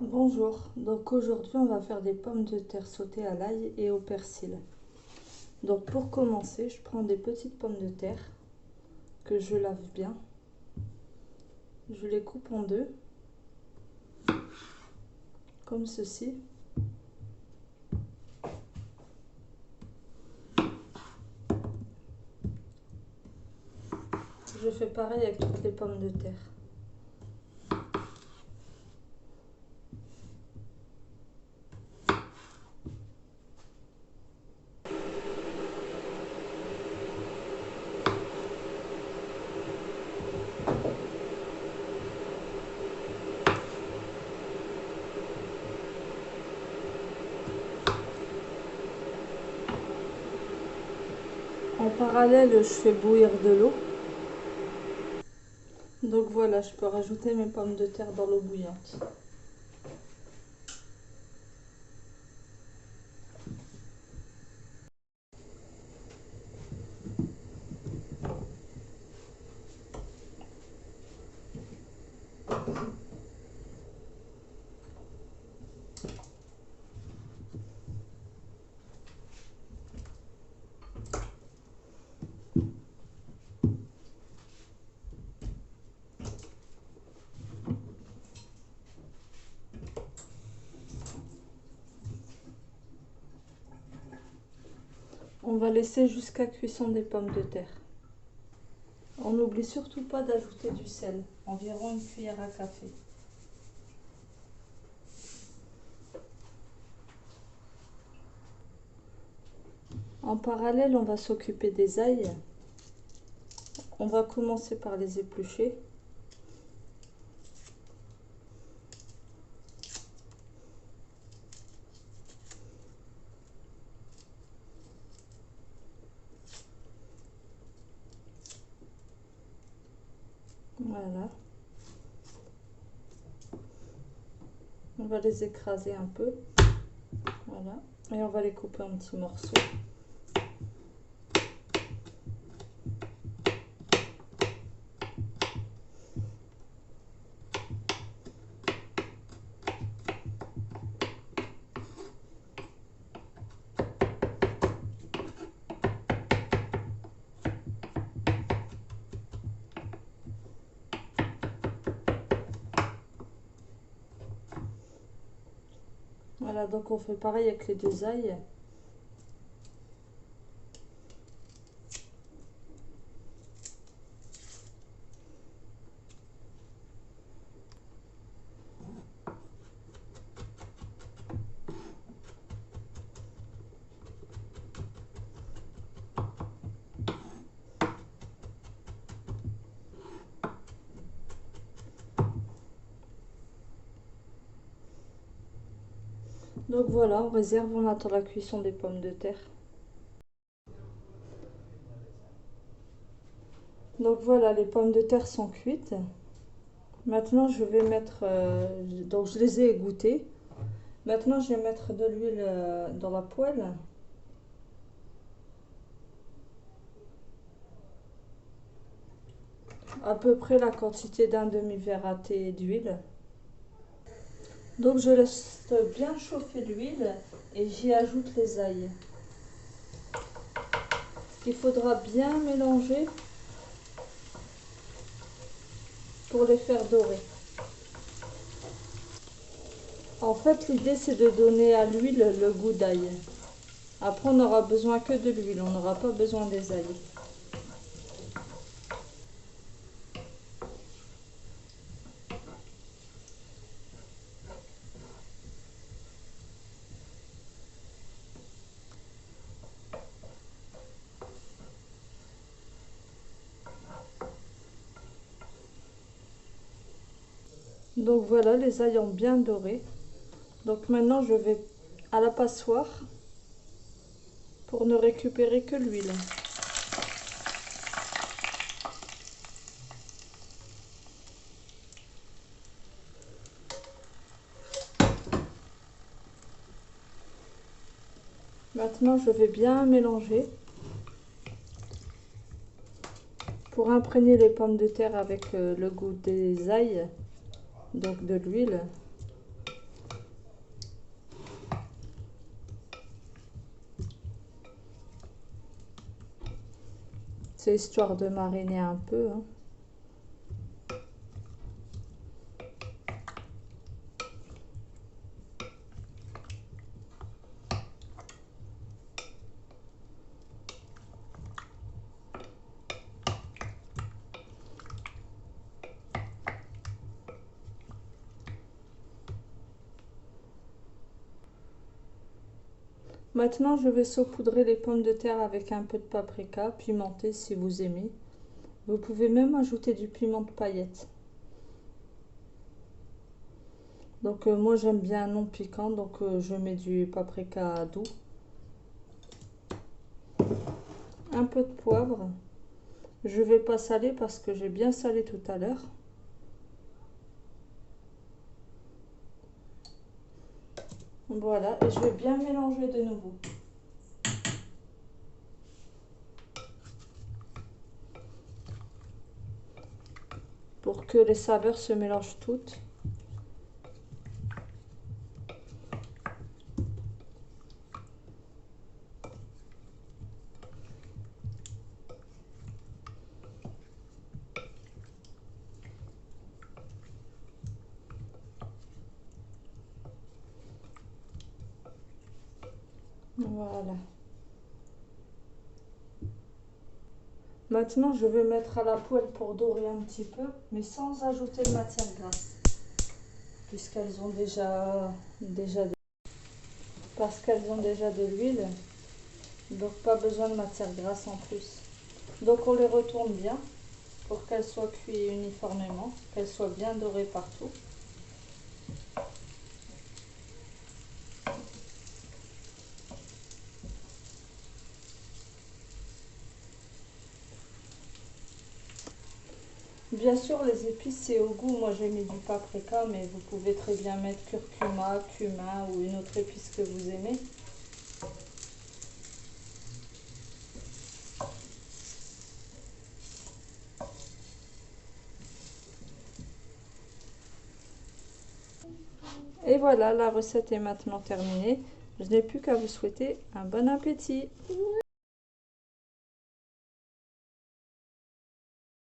Bonjour, donc aujourd'hui on va faire des pommes de terre sautées à l'ail et au persil. Donc pour commencer, je prends des petites pommes de terre que je lave bien. Je les coupe en deux, comme ceci. Je fais pareil avec toutes les pommes de terre. En parallèle, je fais bouillir de l'eau. Donc voilà, je peux rajouter mes pommes de terre dans l'eau bouillante. On va laisser jusqu'à cuisson des pommes de terre. On n'oublie surtout pas d'ajouter du sel, environ une cuillère à café. En parallèle, on va s'occuper des ails. On va commencer par les éplucher. Voilà. On va les écraser un peu. Voilà. Et on va les couper en petits morceaux. Voilà, donc on fait pareil avec les deux ails. Donc voilà, on réserve, on attend la cuisson des pommes de terre. Donc voilà, les pommes de terre sont cuites. Maintenant, je vais mettre, donc je les ai égouttées. Maintenant, je vais mettre de l'huile dans la poêle. À peu près la quantité d'un demi-verre à thé d'huile. Donc je laisse bien chauffer l'huile et j'y ajoute les ails. Il faudra bien mélanger pour les faire dorer. En fait, l'idée c'est de donner à l'huile le goût d'ail. Après, on n'aura besoin que de l'huile, on n'aura pas besoin des ails. Donc voilà, les ails ont bien doré. Donc maintenant, je vais à la passoire pour ne récupérer que l'huile. Maintenant, je vais bien mélanger pour imprégner les pommes de terre avec le goût des ails, donc de l'huile. C'est histoire de mariner un peu, hein. Maintenant, je vais saupoudrer les pommes de terre avec un peu de paprika, pimenté si vous aimez. Vous pouvez même ajouter du piment de paillettes. Donc moi j'aime bien non piquant, donc je mets du paprika doux. Un peu de poivre. Je vais pas saler parce que j'ai bien salé tout à l'heure. Voilà, et je vais bien mélanger de nouveau. Pour que les saveurs se mélangent toutes. Voilà. Maintenant, je vais mettre à la poêle pour dorer un petit peu, mais sans ajouter de matière grasse. Puisqu'elles ont parce qu'elles ont déjà de l'huile, donc pas besoin de matière grasse en plus. Donc on les retourne bien pour qu'elles soient cuites uniformément, qu'elles soient bien dorées partout. Bien sûr, les épices, c'est au goût. Moi, j'ai mis du paprika, mais vous pouvez très bien mettre curcuma, cumin ou une autre épice que vous aimez. Et voilà, la recette est maintenant terminée. Je n'ai plus qu'à vous souhaiter un bon appétit.